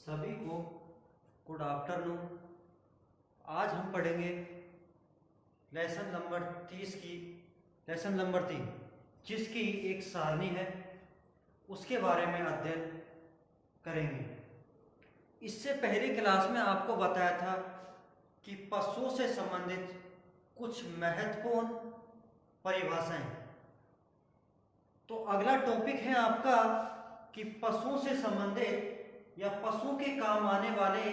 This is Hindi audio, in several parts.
सभी को गुड आफ्टरनून। आज हम पढ़ेंगे लेसन नंबर 30 की लेसन नंबर 3 जिसकी एक सारणी है, उसके बारे में अध्ययन करेंगे। इससे पहली क्लास में आपको बताया था कि पशुओं से संबंधित कुछ महत्वपूर्ण परिभाषाएं। तो अगला टॉपिक है आपका कि पशुओं से संबंधित या पशुओं के काम आने वाले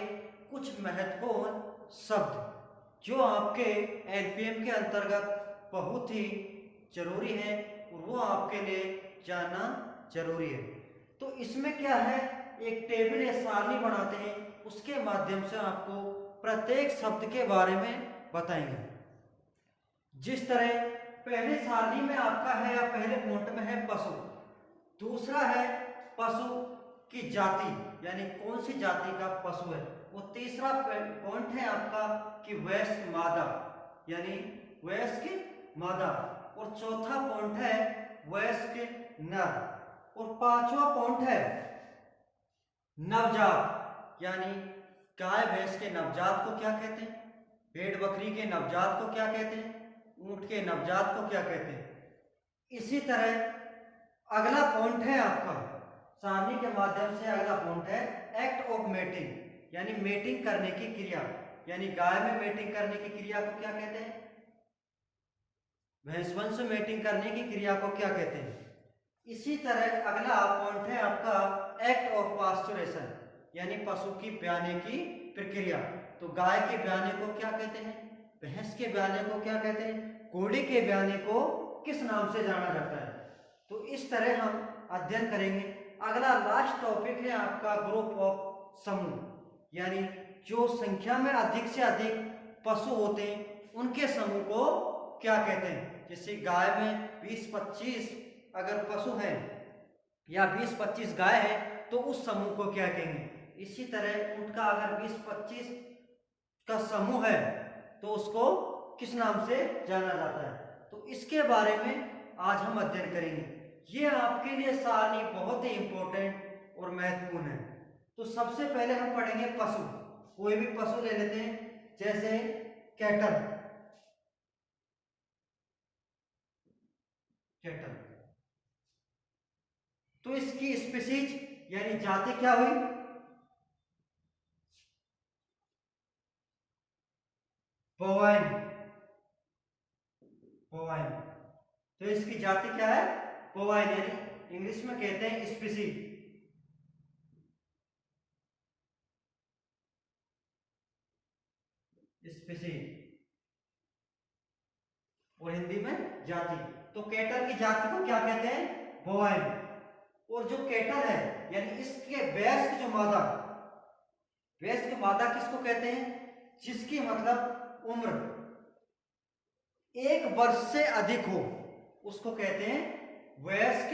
कुछ महत्वपूर्ण शब्द जो आपके एलपीएम के अंतर्गत बहुत ही जरूरी है और वो आपके लिए जानना जरूरी है। तो इसमें क्या है, एक टेबल या सारणी बनाते हैं, उसके माध्यम से आपको प्रत्येक शब्द के बारे में बताएंगे। जिस तरह पहले सारणी में आपका है या पहले पॉइंट में है पशु, दूसरा है पशु की जाति यानी कौन सी जाति का पशु है, वो तीसरा पॉइंट है आपका कि वयस्क मादा यानी वयस्क मादा, और चौथा पॉइंट है वयस्क नर, और पांचवा पॉइंट है नवजात यानी गाय भैंस के नवजात को क्या कहते हैं, भेड़ बकरी के नवजात को क्या कहते हैं, ऊंट के नवजात को क्या कहते हैं। इसी तरह अगला पॉइंट है आपका सारणी के माध्यम से अगला पॉइंट है एक्ट ऑफ मेटिंग यानी मेटिंग करने की क्रिया, यानी गाय में मेटिंग करने की क्रिया को क्या कहते हैं, भैंस वंश में मेटिंग करने की क्रिया को क्या कहते हैं। इसी तरह अगला पॉइंट है आपका एक्ट ऑफ पास्चुरेशन यानी पशु की ब्याने की प्रक्रिया। तो गाय के ब्याने को क्या कहते हैं, भैंस के ब्याने को क्या कहते हैं, घोड़े के ब्याने को किस नाम से जाना जाता है। तो इस तरह हम अध्ययन करेंगे। अगला लास्ट टॉपिक है आपका ग्रुप ऑफ समूह यानी जो संख्या में अधिक से अधिक पशु होते हैं उनके समूह को क्या कहते हैं। जैसे गाय में 20-25 अगर पशु हैं या 20-25 गाय है तो उस समूह को क्या कहेंगे। इसी तरह ऊंट का अगर 20-25 का समूह है तो उसको किस नाम से जाना जाता है। तो इसके बारे में आज हम अध्ययन करेंगे। ये आपके लिए सारणी बहुत ही इंपॉर्टेंट और महत्वपूर्ण है। तो सबसे पहले हम पढ़ेंगे पशु। कोई भी पशु ले लेते हैं, जैसे कैटल। कैटल तो इसकी स्पीशीज यानी जाति क्या हुई, बोवाइन। बोवाइन तो इसकी जाति क्या है, बोवाइन, यानी इंग्लिश में कहते हैं स्पीशीज। स्पीशीज और हिंदी में जाति। तो कैटल की जाति को क्या कहते हैं, बोवाइन। और जो कैटल है यानी इसके वयस्क जो मादा, वयस्क मादा किसको कहते हैं, जिसकी मतलब उम्र 1 वर्ष से अधिक हो उसको कहते हैं वयस्क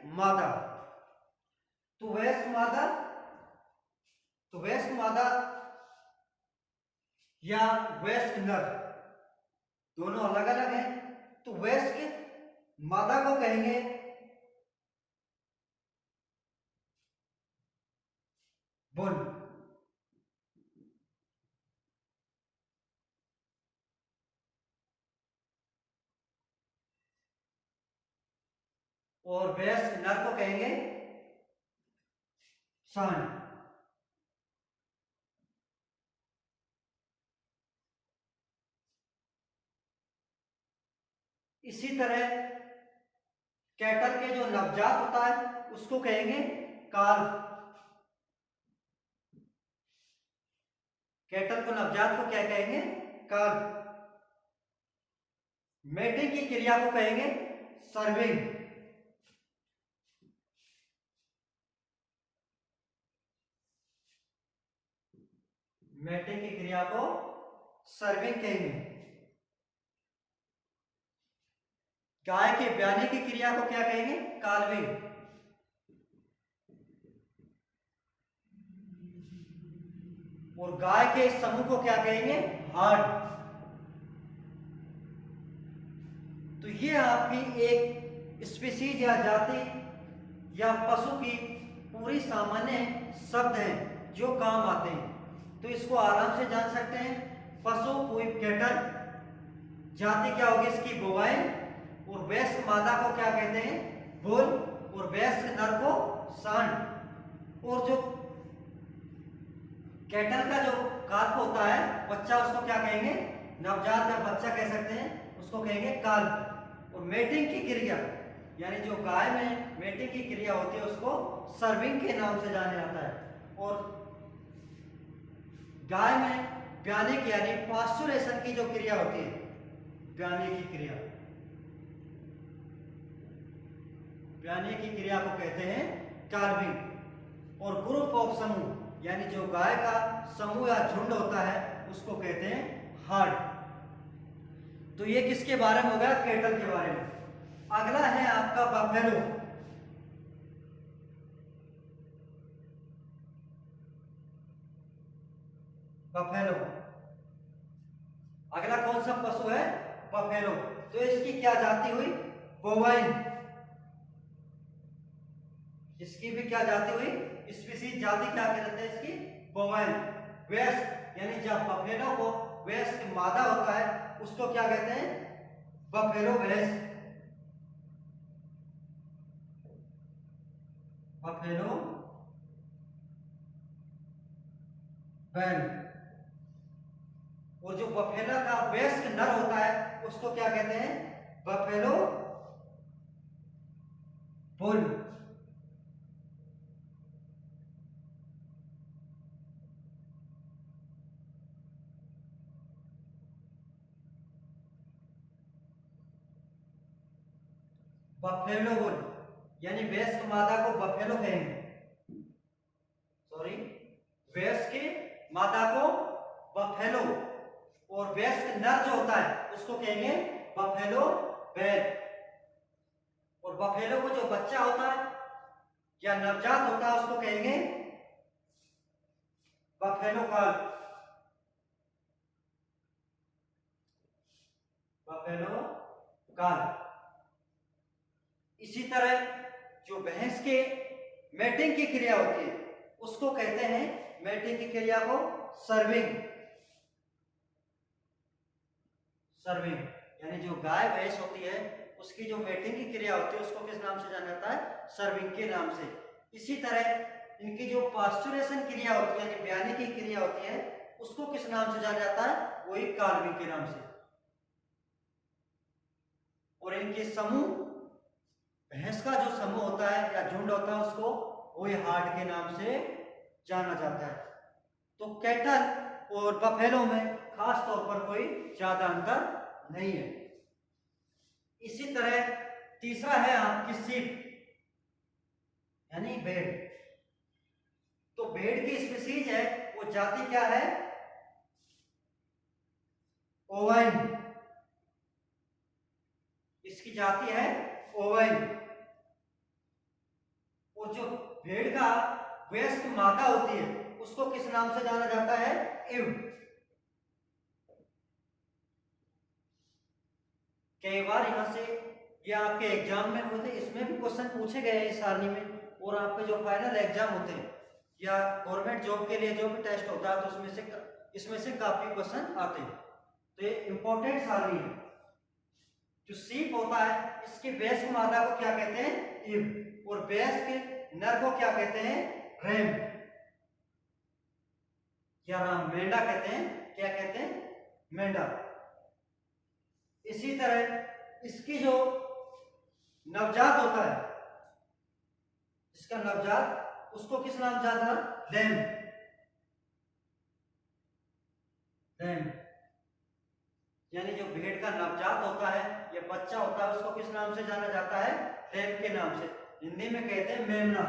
मादा। तो वयस्क मादा या वयस्क नर दोनों अलग अलग हैं। तो वयस्क मादा को कहेंगे बुल, और वयस्क नर को कहेंगे सांड। इसी तरह कैटल के जो नवजात होता है उसको कहेंगे काल्व। कैटल को नवजात को क्या कहेंगे, काल्व। मेटिंग की क्रिया को कहेंगे सर्विंग। मेटिंग की क्रिया को सर्विंग कहेंगे। गाय के ब्याने की क्रिया को क्या कहेंगे, काल्विंग। और गाय के इस समूह को क्या कहेंगे, हर्ड। तो ये आपकी एक स्पीशीज या जाति या पशु की पूरी सामान्य शब्द हैं जो काम आते हैं। तो इसको आराम से जान सकते हैं। पशु कोई कैटल, जाति क्या होगी इसकी बोवाइन, और वयस्क मादा को क्या कहते हैं बुल, और वयस्क नर को सांड। और जो कैटल का जो काल्फ होता है बच्चा, उसको क्या कहेंगे नवजात या बच्चा कह सकते हैं, उसको कहेंगे काल्फ। और मेटिंग की क्रिया यानी जो गाय में मेटिंग की क्रिया होती है उसको सर्विंग के नाम से जाना जाता है। और गाय में ब्याने की यानी पास्चुरेशन की जो क्रिया होती है, ब्याने की क्रिया, ब्याने की क्रिया को कहते हैं कार्बिंग। और ग्रुप ऑफ समूह यानी जो गाय का समूह या झुंड होता है उसको कहते हैं हर्ड। तो ये किसके बारे में हो गया, कैटल के बारे में। अगला है आपका बफेलो। बफेलो अगला कौन सा पशु है, बफेलो। तो इसकी क्या जाति हुई, बोवाइन। इसकी भी क्या जाति हुई, स्पीसीज जाति क्या कहते हैं इसकी, बोवाइन। वयस्क यानी जब बफेलो को वयस्क मादा होता है उसको क्या कहते हैं, बफेलो वयस्क, बफेलो बैल। और जो बफेला का वयस्क नर होता है उसको क्या कहते हैं, बफेलो बुल। बफेलो बुल यानी वयस्क मादा को बफेलो कहेंगे, सॉरी वयस्क मादा को बफेलो, और वयस्क नर जो होता है उसको कहेंगे बफेलो बैल। और बफेलो को जो बच्चा होता है या नवजात होता है उसको कहेंगे बफेलो काल, बफेलो काल। इसी तरह जो भैंस के मैटिंग की क्रिया होती है उसको कहते हैं, मैटिंग की क्रिया को सर्विंग, सर्विंग यानी जो गाय भैंस होती है उसकी जो मैटिंग की क्रिया होती है उसको किस नाम से जाना जाता है, सर्विंग के नाम से। इसी तरह इनकी जो पास्चुरेशन क्रिया होती है यानी ब्याने की क्रिया होती है उसको किस नाम से जाना जाता है, वही कार्विंग के नाम से। और इनके समूह, भैंस का जो समूह होता है या झुंड होता है उसको वही हार्ड के नाम से जाना जाता है। तो कैटल और बफेलो में खास तौर पर कोई ज्यादा अंतर नहीं है। इसी तरह तीसरा है आपकी शीप यानी भेड़। तो भेड़ की स्पीसीज है वो जाति क्या है, ओवाइन। इसकी जाति है ओवाइन। और जो भेड़ का वयस्क मादा होती है उसको किस नाम से जाना जाता है, इव। कई बार यहां से ये आपके एग्जाम में होते, इसमें भी क्वेश्चन पूछे गए हैं इस सारणी में। और आपके जो फाइनल एग्जाम होते हैं या गवर्नमेंट जॉब के लिए जो भी टेस्ट होता है तो इसमें से काफी क्वेश्चन आते हैं। तो ये इंपॉर्टेंट सारणी है। जो सीप होता है इसके वयस्क मादा को क्या कहते हैं, इव। और वयस्क नर को क्या कहते हैं, रैम या राम, मेंढा कहते हैं, क्या कहते हैं, मेंढा। इसी तरह इसकी जो नवजात होता है, इसका नवजात उसको किस नाम जाना, लैम, लैम। यानी जो भेड़ का नवजात होता है या बच्चा होता है उसको किस नाम से जाना जाता है, लैम के नाम से। हिंदी में कहते हैं मेमना,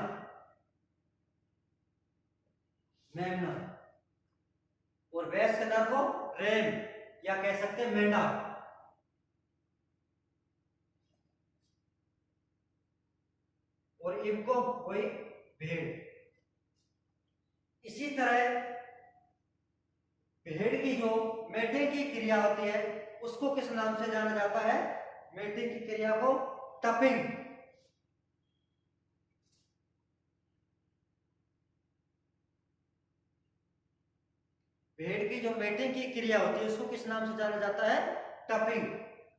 मेमना। और वयस्क नर को रैम या कह सकते हैं मेंढा। और इनको कोई भेड़। इसी तरह भेड़ की जो मेटिंग की क्रिया होती है उसको किस नाम से जाना जाता है, मेटिंग की क्रिया को टपिंग। भेड़ की जो मेटिंग की क्रिया होती है उसको किस नाम से जाना जाता है? टपिंग।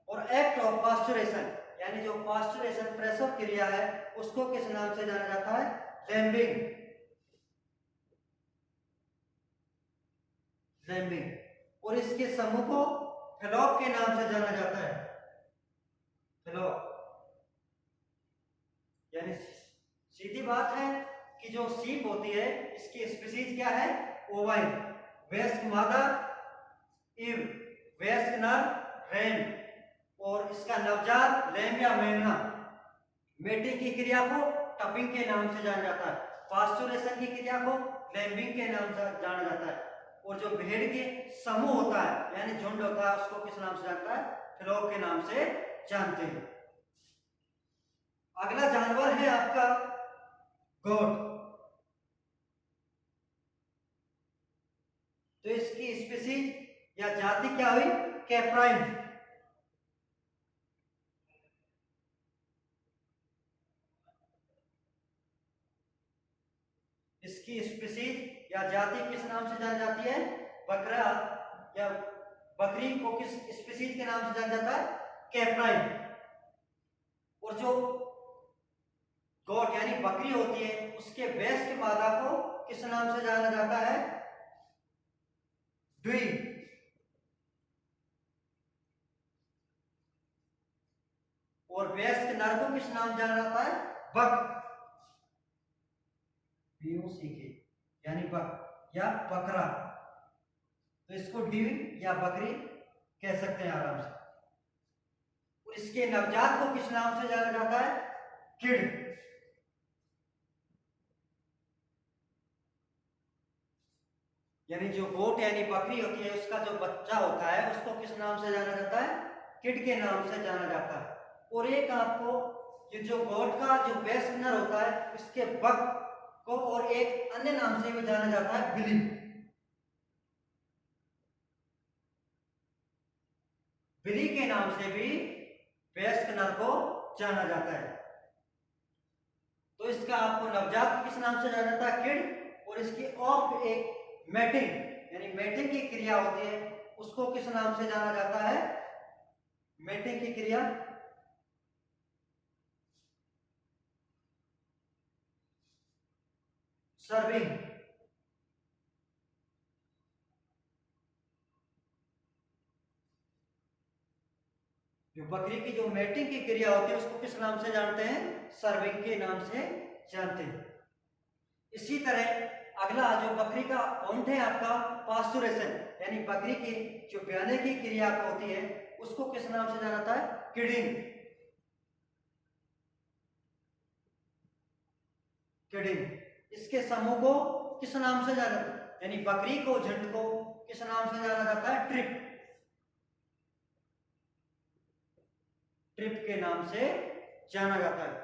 और एक्ट ऑफ पास्चुरेशन यानी जो पास्चुरेशन प्रसव क्रिया है उसको किस नाम से जाना जाता है? लैम्बिंग। लैम्बिंग। और इसके समूह को फ्लॉप के नाम से जाना जाता है। फ्लॉप। यानी सीधी बात है कि जो सीप होती है इसकी स्पीशीज क्या है? ओवाइन। वयस्क मादा इव, वयस्क नर रैम, और इसका नवजात लैम या मेमना। मेटिंग की क्रिया को टपिंग के नाम से जाना जाता है, पास्चुरेशन की क्रिया को लैम्बिंग के नाम से जाना जाता है, और जो भेड़ के समूह होता है यानी झुंड होता है उसको किस नाम से जानता है? फ्लॉक के नाम से जानते हैं। अगला जानवर है आपका गोट। तो इसकी स्पीशीज या जाति क्या हुई? कैप्राइन। इसकी स्पीशीज या जाति किस नाम से जानी जाती है? बकरा या बकरी को किस स्पीशीज के नाम से जाना जाता है? कैप्राइन। और जो गोट यानी बकरी होती है उसके वयस्क मादा को किस नाम से जाना जाता है? ड्वी। और वयस्क नर को किस नाम जाना जाता है? बक। सीखे यानी बक या बकरा। तो इसको ड्वी या बकरी कह सकते हैं आराम से। और इसके नवजात को किस नाम से जाना जाता है? किड। यानी जो गोट यानी बकरी होती है उसका जो बच्चा होता है उसको किस नाम से जाना जाता है? किड के नाम से जाना जाता है। और एक आपको ये जो गोट का जो वयस्क नर होता है इसके बक को और एक अन्य नाम से भी जाना जाता है, बिली। बिली के नाम से भी वयस्क नर को जाना जाता है। तो इसका आपको नवजात किस नाम से जाना जाता है? किड। और इसकी ऑफ एक मैटिंग यानी मैटिंग की क्रिया होती है उसको किस नाम से जाना जाता है? मैटिंग की क्रिया सर्विंग। जो बकरी की जो मैटिंग की क्रिया होती है उसको किस नाम से जानते हैं? सर्विंग के नाम से जानते हैं। इसी तरह अगला जो बकरी का पॉइंट है आपका पास्चुरेशन यानी बकरी की जो ब्याने की क्रिया होती है उसको किस नाम से जाना जाता है? किडिंग। किडिंग। इसके समूह को किस नाम से जाना यानी बकरी को झुंड को किस नाम से जाना जाता है? ट्रिप। ट्रिप के नाम से जाना जाता है।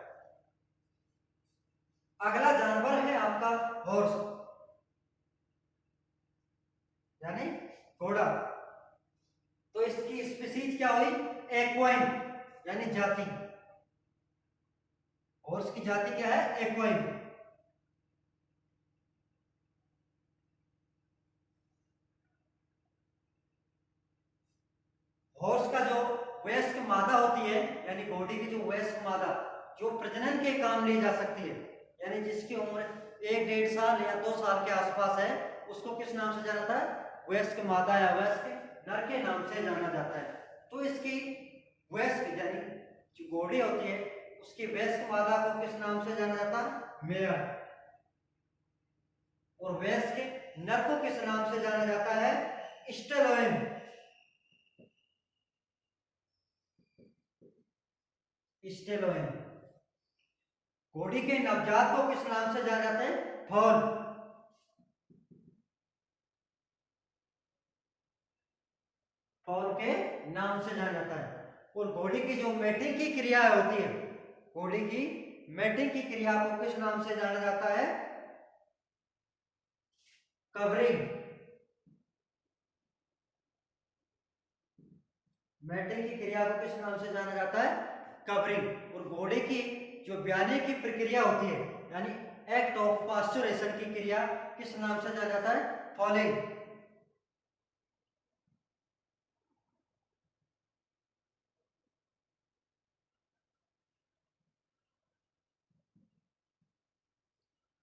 अगला जानवर है आपका हॉर्स यानी घोड़ा। तो इसकी स्पीशीज क्या हुई? एक्वाइन यानी जाति। हॉर्स की जाति क्या है? एक्वाइन। हॉर्स का जो वयस्क मादा होती है यानी घोड़ी की जो वयस्क मादा जो प्रजनन के काम ली जा सकती है यानी जिसकी उम्र 1-1.5 साल या 2 साल के आसपास है उसको किस नाम से जाना जाता है? वयस्क मादा या वयस्क नर के नाम से जाना जाता है। तो इसकी वयस्क यानी जो घोड़ी होती है उसकी वयस्क मादा को किस नाम से जाना जाता है? मेयर। और वयस्क नर को किस नाम से जाना जाता है? स्टेलोइन। स्टेलोइन। घोड़ी के नवजात को किस नाम से जाना जाता है? फॉल। फॉल के नाम से जाना जाता है। और घोड़ी की जो मैटिंग की क्रिया होती है घोड़ी की मैटिंग की क्रिया को किस नाम से जाना जाता है? कवरिंग। मैटिंग की क्रिया को किस नाम से जाना जाता है? कवरिंग। और घोड़े की जो ब्याने की प्रक्रिया होती है यानी एक्ट ऑफ पास्चुरेशन की क्रिया किस नाम से जाना जाता है? फॉलिंग।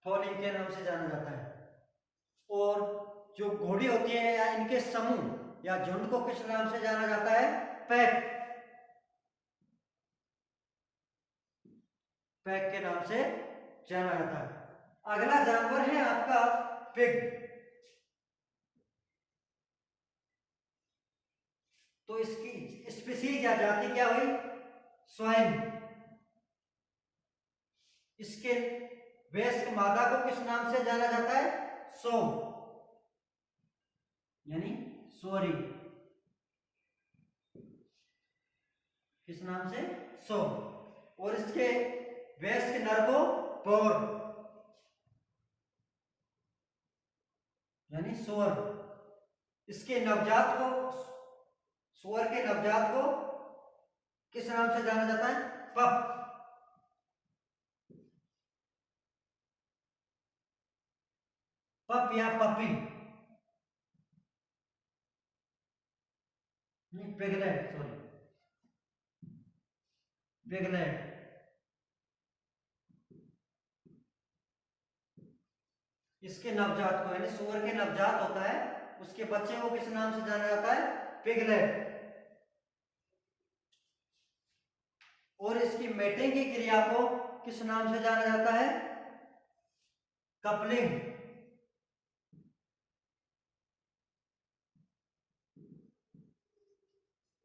फॉलिंग के नाम से जाना जाता है। और जो घोड़ी होती है या इनके समूह या झुंड को किस नाम से जाना जाता है? पैक। पैक के नाम से जाना जाता है। अगला जानवर है आपका पिग। तो इसकी स्पीसीज या जाति क्या हुई? स्वाइन। इसके वयस्क मादा को किस नाम से जाना जाता है? सो, यानी सोरी। किस नाम से? सो। और इसके वयस्क नर को बोर, यानी सुअर। इसके नवजात को, सुअर के नवजात को किस नाम से जाना जाता है? पप। पप या पपी, नहीं पिगलेट, सॉरी पिगलेट। इसके नवजात को, यानी सुअर के नवजात होता है, उसके बच्चे को किस नाम से जाना जाता है? पिगलेट। और इसकी मेटिंग की क्रिया को किस नाम से जाना जाता है? कपलिंग।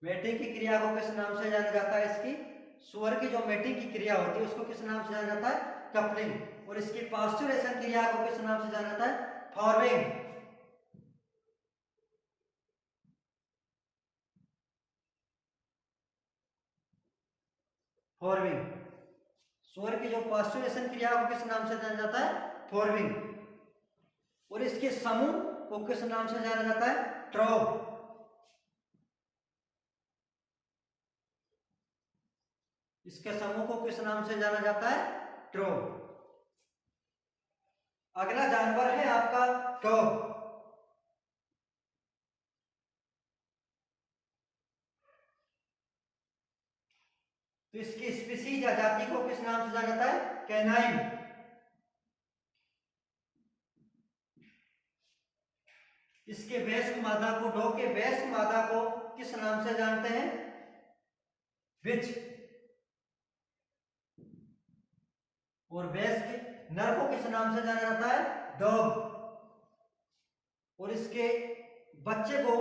मेटिंग की क्रिया को किस नाम से जाना जाता है? इसकी सुअर की जो मेटिंग की क्रिया होती है उसको किस नाम से जाना जाता है? कपलिंग। और इसकी पास्चुरेशन क्रिया को किस नाम से जाना जाता है? फॉर्मिंग। फॉर्मिंग। सुअर की जो पास्चुरेशन क्रिया को किस नाम से जाना जाता है? फॉर्मिंग। और इसके समूह को किस नाम से जाना जाता है? ट्रोव। इसके समूह को किस नाम से जाना जाता है? ट्रोव। अगला जानवर है आपका डॉग। तो इसकी स्पीसीज या जाति को किस नाम से जाना जाता है? कैनाइन। इसके वयस्क मादा को, डॉग के वयस्क मादा को किस नाम से जानते हैं? विच। और वयस्क नर को किस नाम से जाना जाता है? डॉग। और इसके बच्चे को,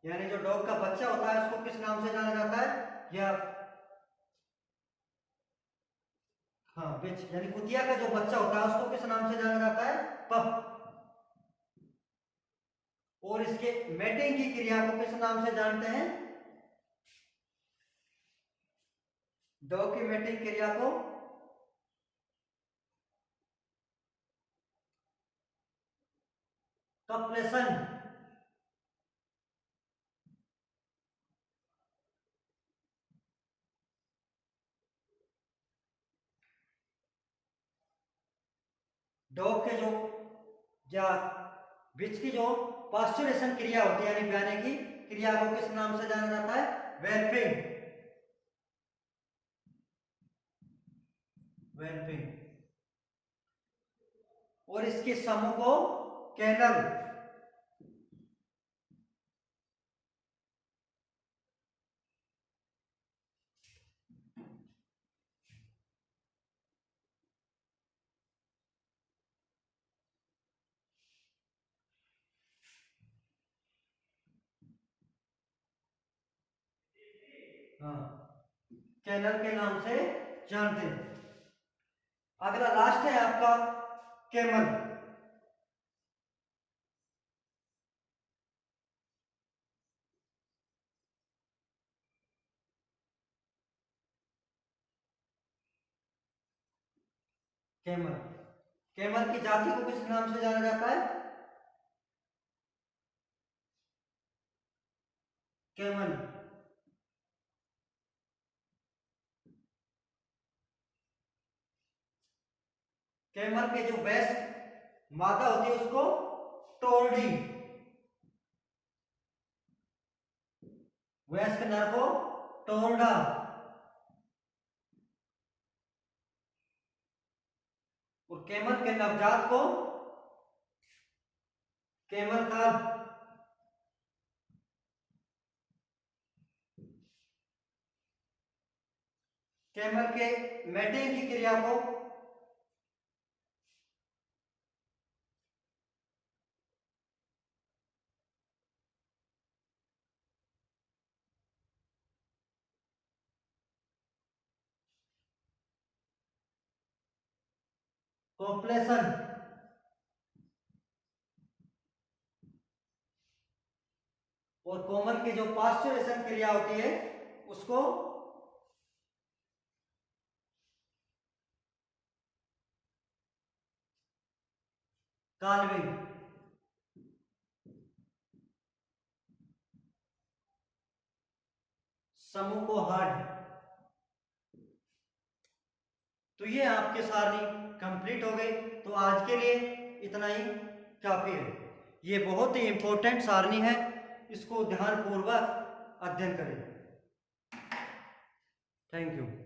यानी जो डॉग का बच्चा होता है उसको किस नाम से जाना जाता है? या हाँ विच, यानी कुतिया का जो बच्चा होता है उसको किस नाम से जाना जाता है? पप। और इसके मेटिंग की क्रिया को किस नाम से जानते हैं? डॉग की मेटिंग क्रिया को कपलेशन। डॉग के जो या विच की जो पास्चुरेशन क्रिया होती है, यानी ब्याने की क्रिया को किस नाम से जाना जाता है? वेल्पिंग। वेल्पिंग। और इसके समूह को कैनल। हाँ, कैनल के नाम से जानते हैं। अगला लास्ट है आपका कैमल। कैमल। कैमल की जाति को किस नाम से जाना जाता है? कैमल। कैमल के जो बेस्ट मादा होती है उसको टोरडी, वयस्क नर को टोरडा। और कैमल के नवजात को कैमल खाल। कैमल के मैटिंग की क्रिया को कॉपलेशन। और कोमल की जो पास्चुरेशन क्रिया होती है उसको कालविंग। समूह को हार्ड। तो ये आपके सारणी कंप्लीट हो गई। तो आज के लिए इतना ही काफी है। ये बहुत ही इंपॉर्टेंट सारणी है, इसको ध्यानपूर्वक अध्ययन करें। Thank you.